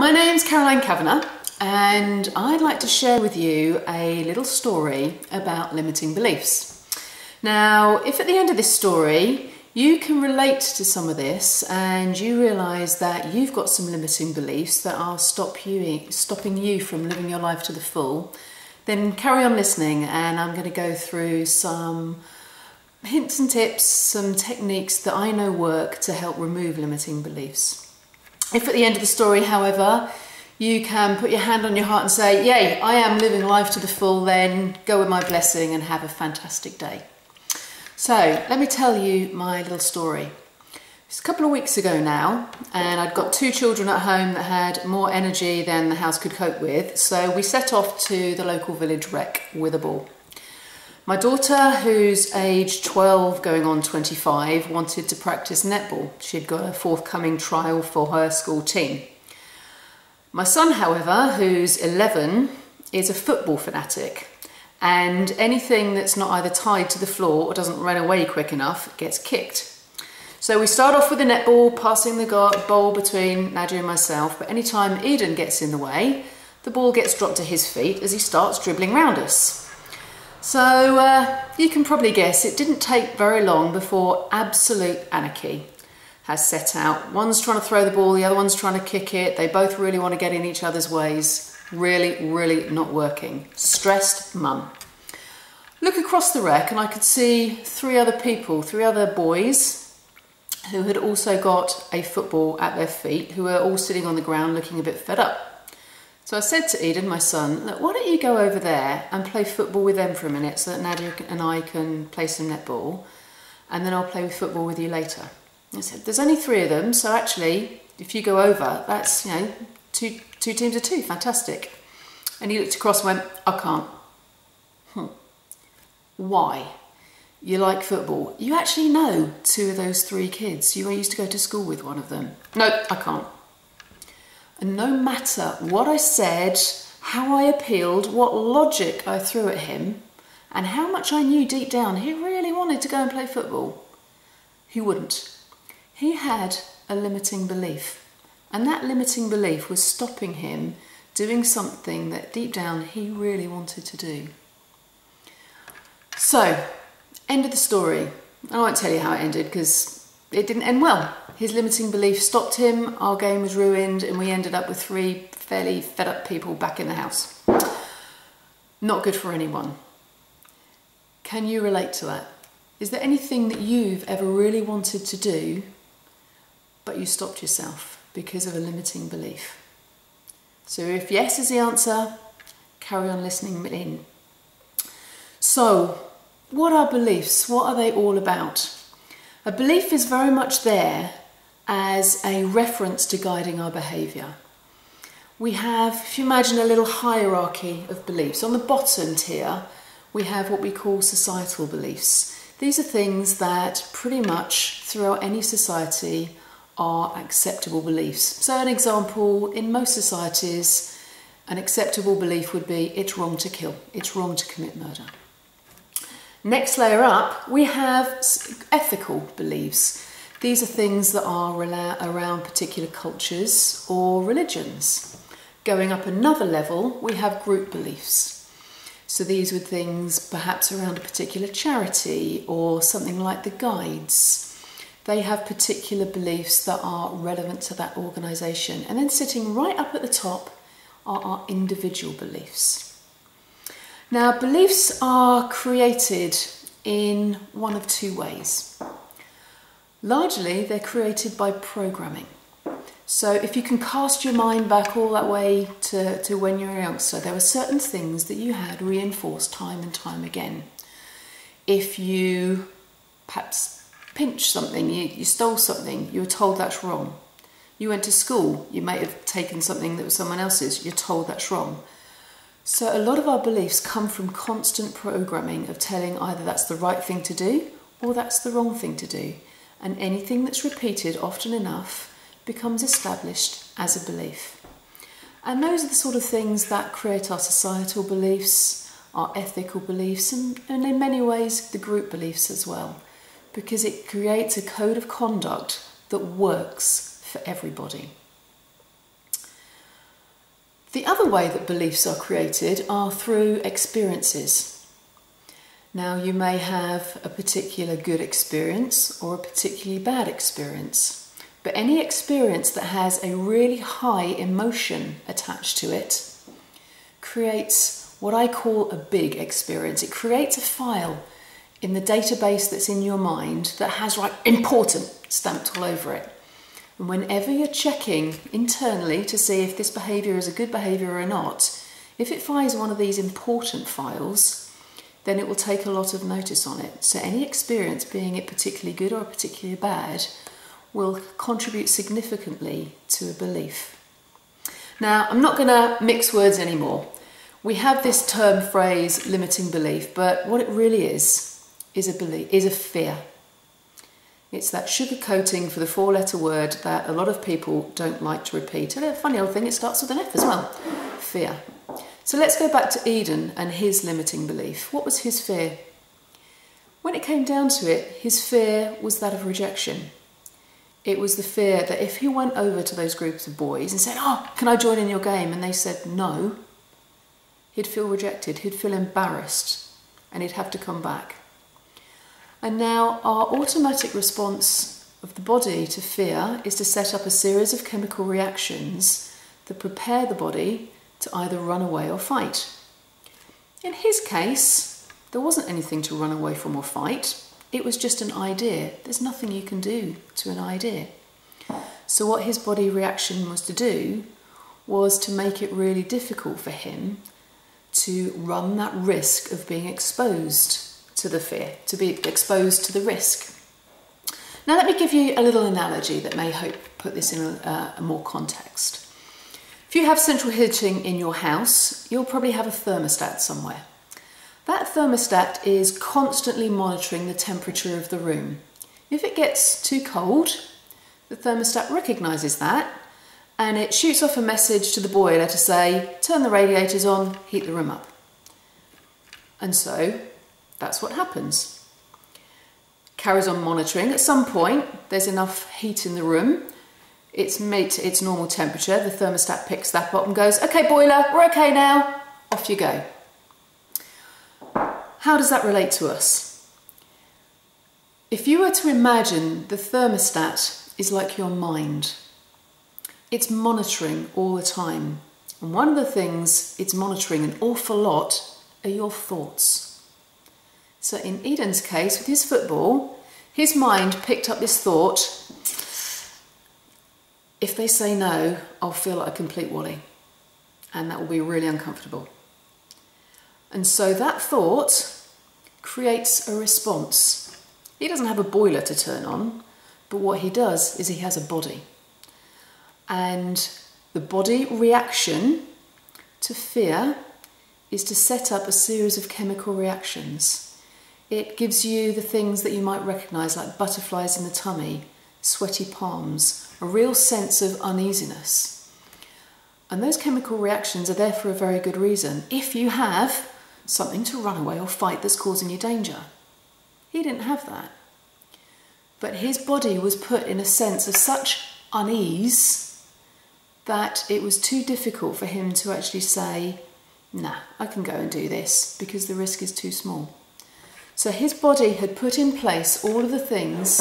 My name's Caroline Kavanagh, and I'd like to share with you a little story about limiting beliefs. Now, if at the end of this story you can relate to some of this and you realise that you've got some limiting beliefs that are stopping you from living your life to the full, then carry on listening, and I'm going to go through some hints and tips, some techniques that I know work to help remove limiting beliefs. If at the end of the story, however, you can put your hand on your heart and say, yay, I am living life to the full, then go with my blessing and have a fantastic day. So let me tell you my little story. It's a couple of weeks ago now, and I'd got two children at home that had more energy than the house could cope with, so we set off to the local village rec with a ball. My daughter, who's aged 12 going on 25, wanted to practice netball. She'd got a forthcoming trial for her school team. My son, however, who's 11, is a football fanatic, and anything that's not either tied to the floor or doesn't run away quick enough gets kicked. So we start off with the netball, passing the ball between Nadia and myself, but anytime Eden gets in the way, the ball gets dropped to his feet as he starts dribbling round us. So you can probably guess it didn't take very long before absolute anarchy has set out. One's trying to throw the ball, the other one's trying to kick it. They both really want to get in each other's ways. Really not working. Stressed mum. Look across the rec and I could see three other boys who had also got a football at their feet, who were all sitting on the ground looking a bit fed up. So I said to Eden, my son, look, why don't you go over there and play football with them for a minute so that Nadia and I can play some netball, and then I'll play with football with you later. I said, there's only three of them, so actually, if you go over, that's, two teams of two, fantastic. And he looked across and went, I can't. Why? You like football. You actually know two of those three kids. You used to go to school with one of them. No, I can't. And no matter what I said, how I appealed, what logic I threw at him, and how much I knew deep down he really wanted to go and play football, he wouldn't. He had a limiting belief, and that limiting belief was stopping him doing something that deep down he really wanted to do. So, end of the story. I won't tell you how it ended because it didn't end well. His limiting belief stopped him, our game was ruined, and we ended up with three fairly fed up people back in the house. Not good for anyone. Can you relate to that? Is there anything that you've ever really wanted to do, but you stopped yourself because of a limiting belief? So if yes is the answer, carry on listening in. So, what are beliefs? What are they all about? A belief is very much there as a reference to guiding our behaviour. We have, if you imagine a little hierarchy of beliefs, on the bottom tier we have what we call societal beliefs. These are things that pretty much throughout any society are acceptable beliefs. So an example, in most societies, an acceptable belief would be it's wrong to kill, it's wrong to commit murder. Next layer up, we have ethical beliefs. These are things that are around particular cultures or religions. Going up another level, we have group beliefs. So these were things perhaps around a particular charity or something like the guides. They have particular beliefs that are relevant to that organisation. And then sitting right up at the top are our individual beliefs. Now, beliefs are created in one of two ways. Largely, they're created by programming. So if you can cast your mind back all that way to when you were a youngster, there were certain things that you had reinforced time and time again. If you perhaps pinched something, you stole something, you were told that's wrong. You went to school, you may have taken something that was someone else's, you're told that's wrong. So a lot of our beliefs come from constant programming of telling either that's the right thing to do or that's the wrong thing to do. And anything that's repeated often enough becomes established as a belief. And those are the sort of things that create our societal beliefs, our ethical beliefs, and in many ways the group beliefs as well, because it creates a code of conduct that works for everybody. The other way that beliefs are created are through experiences. Now, you may have a particular good experience or a particularly bad experience, but any experience that has a really high emotion attached to it creates what I call a big experience. It creates a file in the database that's in your mind that has like important stamped all over it. And whenever you're checking internally to see if this behaviour is a good behaviour or not, if it finds one of these important files, then it will take a lot of notice on it. So any experience, being it particularly good or particularly bad, will contribute significantly to a belief. Now, I'm not going to mix words anymore. We have this term phrase, limiting belief, but what it really is a belief, is a fear. It's that sugar coating for the four-letter word that a lot of people don't like to repeat. And a funny old thing, it starts with an F as well. Fear. So let's go back to Eden and his limiting belief. What was his fear? When it came down to it, his fear was that of rejection. It was the fear that if he went over to those groups of boys and said, "Oh, can I join in your game?" and they said no, he'd feel rejected, he'd feel embarrassed, and he'd have to come back. And now our automatic response of the body to fear is to set up a series of chemical reactions that prepare the body to either run away or fight. In his case, there wasn't anything to run away from or fight. It was just an idea. There's nothing you can do to an idea. So what his body reaction was to do was to make it really difficult for him to run that risk of being exposed to the fear, to be exposed to the risk. Now let me give you a little analogy that may help put this in a more context. If you have central heating in your house, you'll probably have a thermostat somewhere. That thermostat is constantly monitoring the temperature of the room. If it gets too cold, the thermostat recognises that and it shoots off a message to the boiler to say, turn the radiators on, heat the room up. And so that's what happens. Carries on monitoring. At some point, there's enough heat in the room. It's made to its normal temperature. The thermostat picks that up and goes, "Okay, boiler, we're okay now." Off you go. How does that relate to us? If you were to imagine the thermostat is like your mind, it's monitoring all the time. And one of the things it's monitoring an awful lot are your thoughts. So in Eden's case, with his football, his mind picked up this thought, if they say no, I'll feel like a complete wally. And that will be really uncomfortable. And so that thought creates a response. He doesn't have a boiler to turn on, but what he does is he has a body. And the body reaction to fear is to set up a series of chemical reactions. It gives you the things that you might recognise, like butterflies in the tummy, sweaty palms, a real sense of uneasiness. And those chemical reactions are there for a very good reason. If you have something to run away or fight that's causing you danger. He didn't have that. But his body was put in a sense of such unease that it was too difficult for him to actually say, nah, I can go and do this because the risk is too small. So his body had put in place all of the things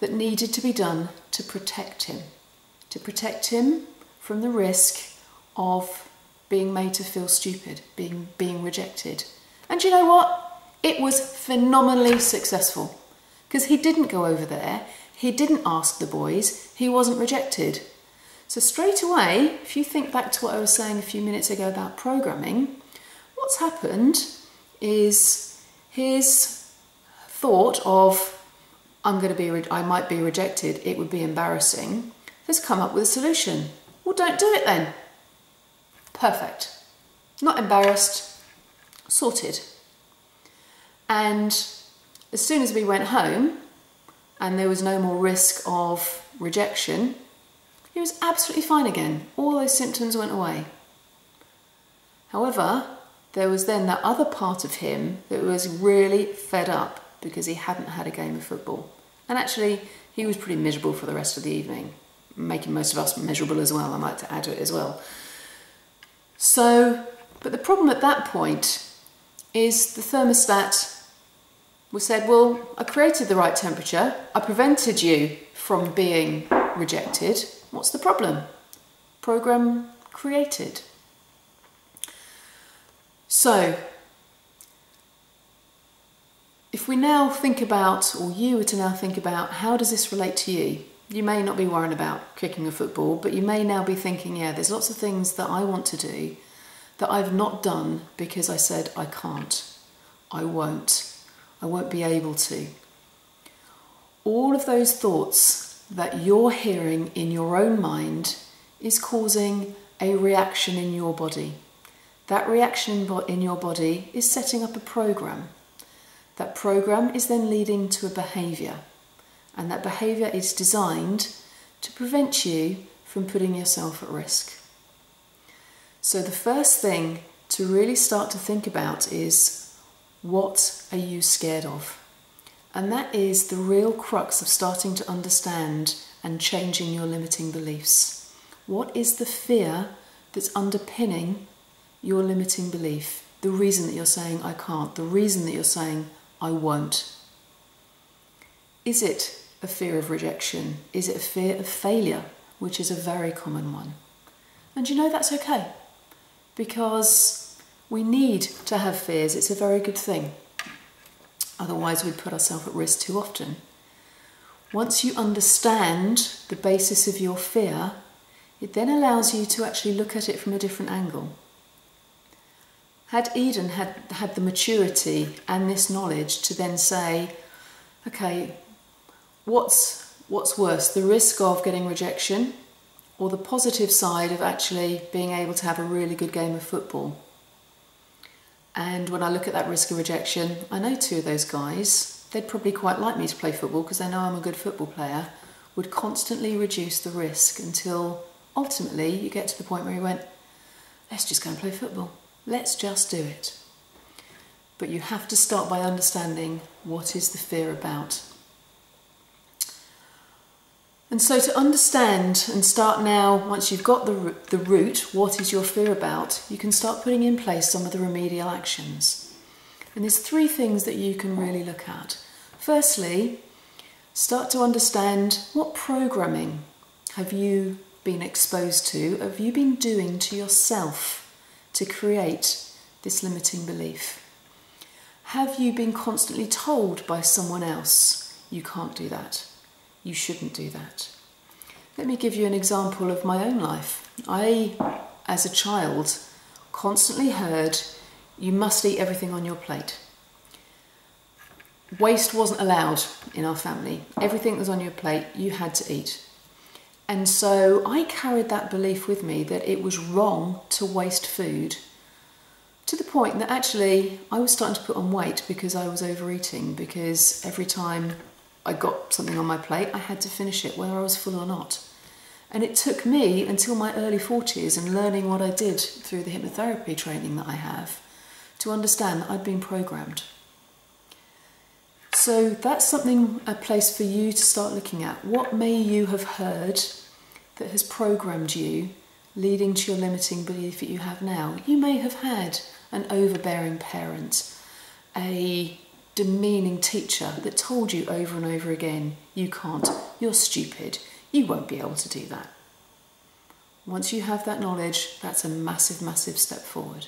that needed to be done to protect him from the risk of being made to feel stupid, being rejected. And you know what? It was phenomenally successful because he didn't go over there, he didn't ask the boys, he wasn't rejected. So straight away, if you think back to what I was saying a few minutes ago about programming, what's happened is his thought of, I might be rejected, it would be embarrassing, has come up with a solution. Well, don't do it then. Perfect. Not embarrassed, sorted. And as soon as we went home and there was no more risk of rejection, he was absolutely fine again. All those symptoms went away. However, there was then that other part of him that was really fed up because he hadn't had a game of football. And actually, he was pretty miserable for the rest of the evening, making most of us miserable as well, I like to add to it as well. But the problem at that point is the thermostat was said, well, I created the right temperature, I prevented you from being rejected, what's the problem? Program created. So, if we now think about, or you were to now think about, how does this relate to you? You may not be worrying about kicking a football, but you may now be thinking, yeah, there's lots of things that I want to do that I've not done because I said I can't, I won't be able to. All of those thoughts that you're hearing in your own mind is causing a reaction in your body. That reaction in your body is setting up a program. That program is then leading to a behaviour, and that behaviour is designed to prevent you from putting yourself at risk. So the first thing to really start to think about is, what are you scared of? And that is the real crux of starting to understand and changing your limiting beliefs. What is the fear that's underpinning your limiting belief? The reason that you're saying I can't, the reason that you're saying I won't. Is it a fear of rejection? Is it a fear of failure, which is a very common one? And you know that's okay, because we need to have fears. It's a very good thing. Otherwise we'd put ourselves at risk too often. Once you understand the basis of your fear, it then allows you to actually look at it from a different angle. Had Eden had the maturity and this knowledge to then say, okay, what's worse, the risk of getting rejection or the positive side of actually being able to have a really good game of football? And when I look at that risk of rejection, I know two of those guys, they'd probably quite like me to play football because they know I'm a good football player, would constantly reduce the risk until ultimately you get to the point where you went, let's just go and play football. Let's just do it. But you have to start by understanding, what is the fear about? And so to understand and start now, once you've got the root, what is your fear about, you can start putting in place some of the remedial actions. And there's three things that you can really look at. Firstly, start to understand, what programming have you been exposed to, have you been doing to yourself to create this limiting belief? Have you been constantly told by someone else, you can't do that, you shouldn't do that? Let me give you an example of my own life. I, as a child, constantly heard, you must eat everything on your plate. Waste wasn't allowed in our family. Everything that was on your plate, you had to eat. And so I carried that belief with me that it was wrong to waste food, to the point that actually I was starting to put on weight because I was overeating, because every time I got something on my plate, I had to finish it, whether I was full or not. And it took me until my early 40s and learning what I did through the hypnotherapy training that I have to understand that I'd been programmed. So that's something, a place for you to start looking at. What may you have heard that has programmed you, leading to your limiting belief that you have now? You may have had an overbearing parent, a demeaning teacher that told you over and over again, you can't, you're stupid, you won't be able to do that. Once you have that knowledge, that's a massive, massive step forward.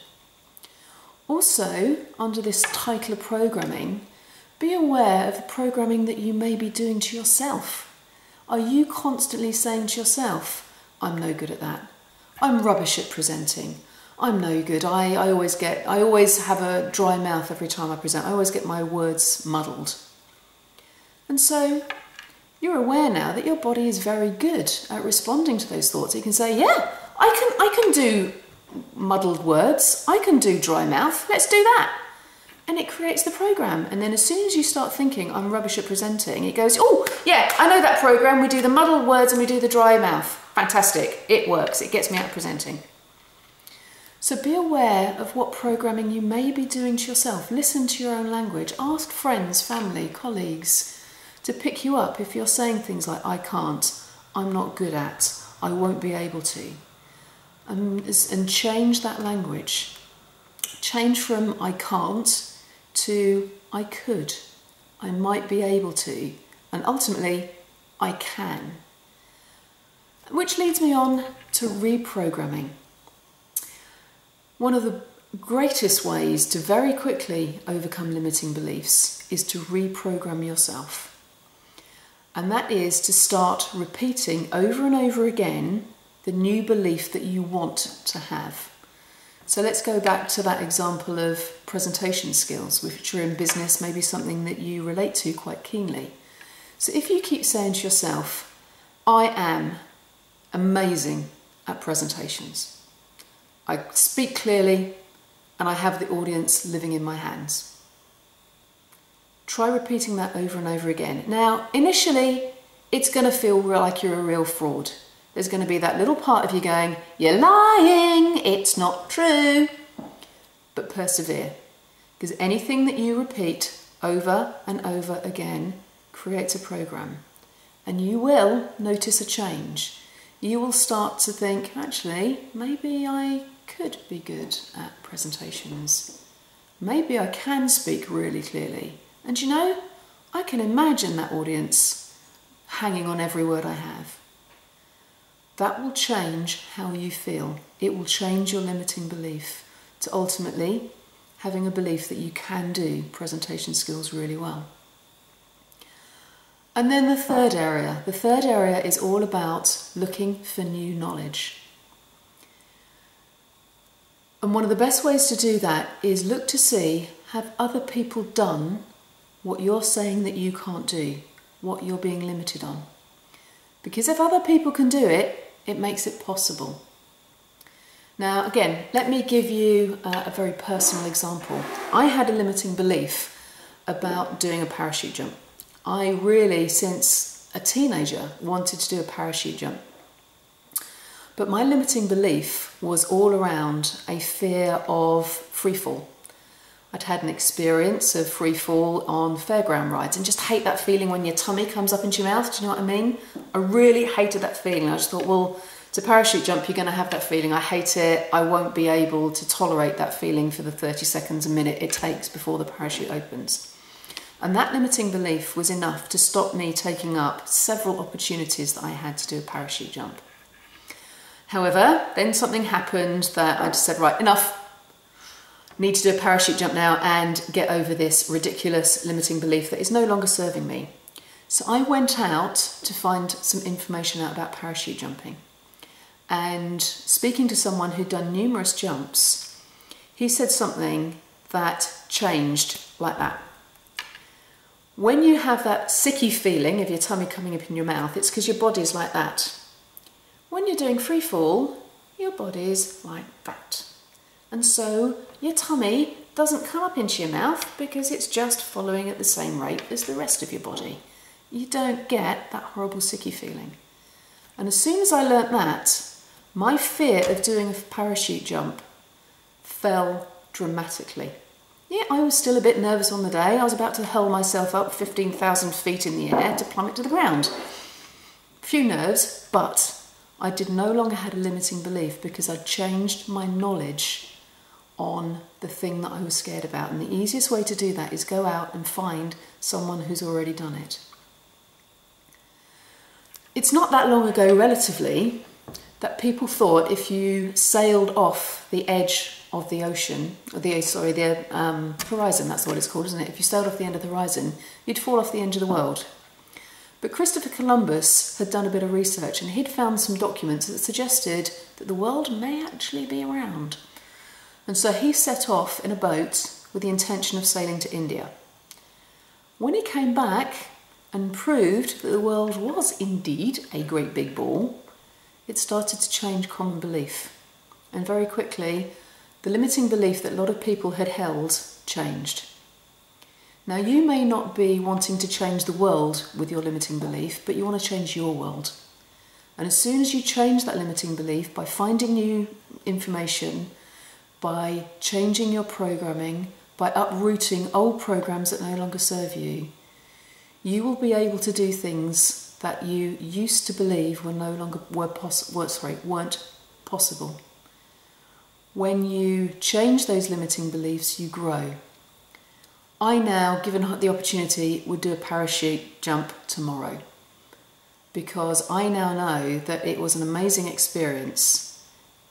Also, under this title of programming, be aware of the programming that you may be doing to yourself. Are you constantly saying to yourself, I'm no good at that, I'm rubbish at presenting, I'm no good, I always have a dry mouth every time I present, I always get my words muddled. And so you're aware now that your body is very good at responding to those thoughts. You can say, yeah, I can do muddled words, I can do dry mouth, let's do that. And it creates the program. And then as soon as you start thinking, I'm rubbish at presenting, it goes, oh, yeah, I know that program. We do the muddled words and we do the dry mouth. Fantastic. It works. It gets me out presenting. So be aware of what programming you may be doing to yourself. Listen to your own language. Ask friends, family, colleagues to pick you up if you're saying things like, I can't, I'm not good at, I won't be able to. and change that language. Change from I can't to I could, I might be able to, and ultimately I can. Which leads me on to reprogramming. One of the greatest ways to very quickly overcome limiting beliefs is to reprogram yourself. And that is to start repeating over and over again the new belief that you want to have. So let's go back to that example of presentation skills, which are in business, maybe something that you relate to quite keenly. So if you keep saying to yourself, I am amazing at presentations. I speak clearly and I have the audience living in my hands. Try repeating that over and over again. Now, initially, it's going to feel like you're a real fraud. There's going to be that little part of you going, you're lying, it's not true. But persevere, because anything that you repeat over and over again creates a program. And you will notice a change. You will start to think, actually, maybe I could be good at presentations. Maybe I can speak really clearly. And you know, I can imagine that audience hanging on every word I have. That will change how you feel. It will change your limiting belief to ultimately having a belief that you can do presentation skills really well. And then the third area is all about looking for new knowledge. And one of the best ways to do that is look to see, have other people done what you're saying that you can't do, what you're being limited on. Because if other people can do it, it makes it possible. Now, again, let me give you a very personal example. I had a limiting belief about doing a parachute jump. I really, since a teenager, wanted to do a parachute jump. But my limiting belief was all around a fear of free fall. I'd had an experience of free fall on fairground rides and just hate that feeling when your tummy comes up into your mouth. Do you know what I mean? I really hated that feeling. I just thought, well, to parachute jump, you're going to have that feeling. I hate it. I won't be able to tolerate that feeling for the 30 seconds, a minute it takes before the parachute opens. And that limiting belief was enough to stop me taking up several opportunities that I had to do a parachute jump. However, then something happened that I just said, right, enough. Need to do a parachute jump now and get over this ridiculous limiting belief that is no longer serving me. So I went out to find some information out about parachute jumping. And speaking to someone who'd done numerous jumps, he said something that changed like that. When you have that sicky feeling of your tummy coming up in your mouth, it's because your body's like that. When you're doing free fall, your body's like that. And so your tummy doesn't come up into your mouth because it's just following at the same rate as the rest of your body. You don't get that horrible sicky feeling. And as soon as I learnt that, my fear of doing a parachute jump fell dramatically. Yeah, I was still a bit nervous on the day. I was about to hurl myself up 15,000 feet in the air to plummet to the ground. Few nerves, but I no longer had a limiting belief because I'd changed my knowledge on the thing that I was scared about. And the easiest way to do that is go out and find someone who's already done it. It's not that long ago, relatively, that people thought if you sailed off the edge of the ocean, the horizon, that's what it's called, isn't it? If you sailed off the end of the horizon, you'd fall off the edge of the world. But Christopher Columbus had done a bit of research and he'd found some documents that suggested that the world may actually be around. And so he set off in a boat with the intention of sailing to India. When he came back and proved that the world was indeed a great big ball, it started to change common belief. And very quickly, the limiting belief that a lot of people had held changed. Now, you may not be wanting to change the world with your limiting belief, but you want to change your world. And as soon as you change that limiting belief by finding new information, by changing your programming, by uprooting old programs that no longer serve you, you will be able to do things that you used to believe were no longer weren't possible. when you change those limiting beliefs, you grow. I now, given the opportunity, would do a parachute jump tomorrow, because I now know that it was an amazing experience.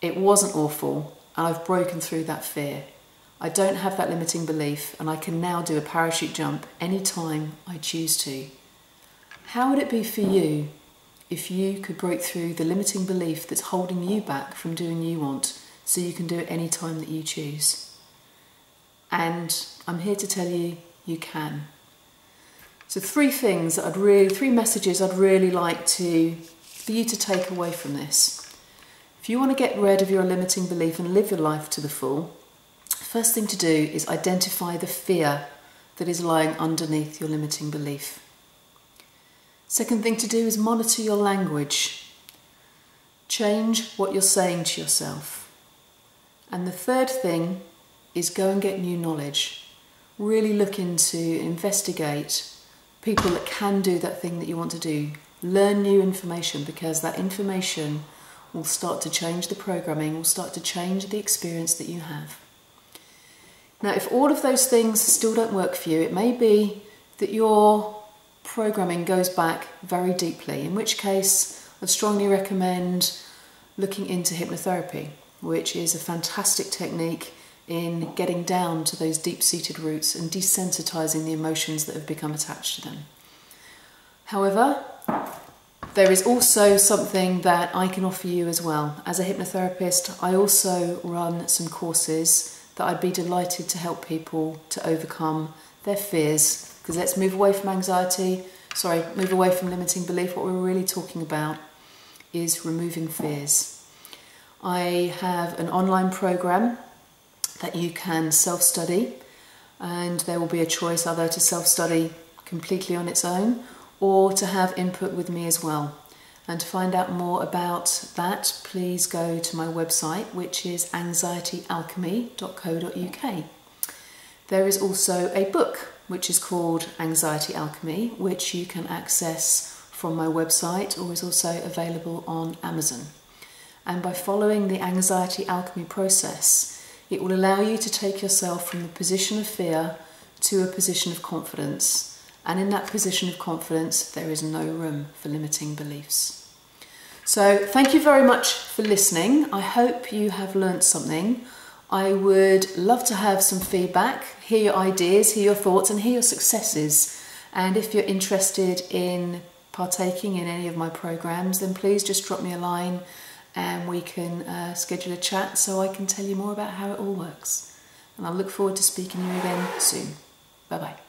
It wasn't awful, and I've broken through that fear. I don't have that limiting belief, and I can now do a parachute jump anytime I choose to. How would it be for you if you could break through the limiting belief that's holding you back from doing you want, so you can do it any time that you choose? And I'm here to tell you, you can. So three messages I'd really like for you to take away from this. If you want to get rid of your limiting belief and live your life to the full, first thing to do is identify the fear that is lying underneath your limiting belief. Second thing to do is monitor your language. Change what you're saying to yourself. And the third thing is go and get new knowledge. Really look into, investigate people that can do that thing that you want to do. Learn new information, because that information will start to change the programming, will start to change the experience that you have. Now, if all of those things still don't work for you, it may be that your programming goes back very deeply, in which case I'd strongly recommend looking into hypnotherapy, which is a fantastic technique in getting down to those deep-seated roots and desensitizing the emotions that have become attached to them. However, there is also something that I can offer you as well. As a hypnotherapist, I also run some courses that I'd be delighted to help people to overcome their fears. Because let's move away from move away from limiting belief. What we're really talking about is removing fears. I have an online program that you can self-study, and there will be a choice either to self-study completely on its own or to have input with me as well. And to find out more about that, please go to my website, which is anxietyalchemy.co.uk. There is also a book which is called Anxiety Alchemy, which you can access from my website or is also available on Amazon. And by following the Anxiety Alchemy process, it will allow you to take yourself from the position of fear to a position of confidence. And in that position of confidence, there is no room for limiting beliefs. So thank you very much for listening. I hope you have learnt something. I would love to have some feedback, hear your ideas, hear your thoughts, and hear your successes. And if you're interested in partaking in any of my programs, then please just drop me a line and we can schedule a chat so I can tell you more about how it all works. And I look forward to speaking to you again soon. Bye-bye.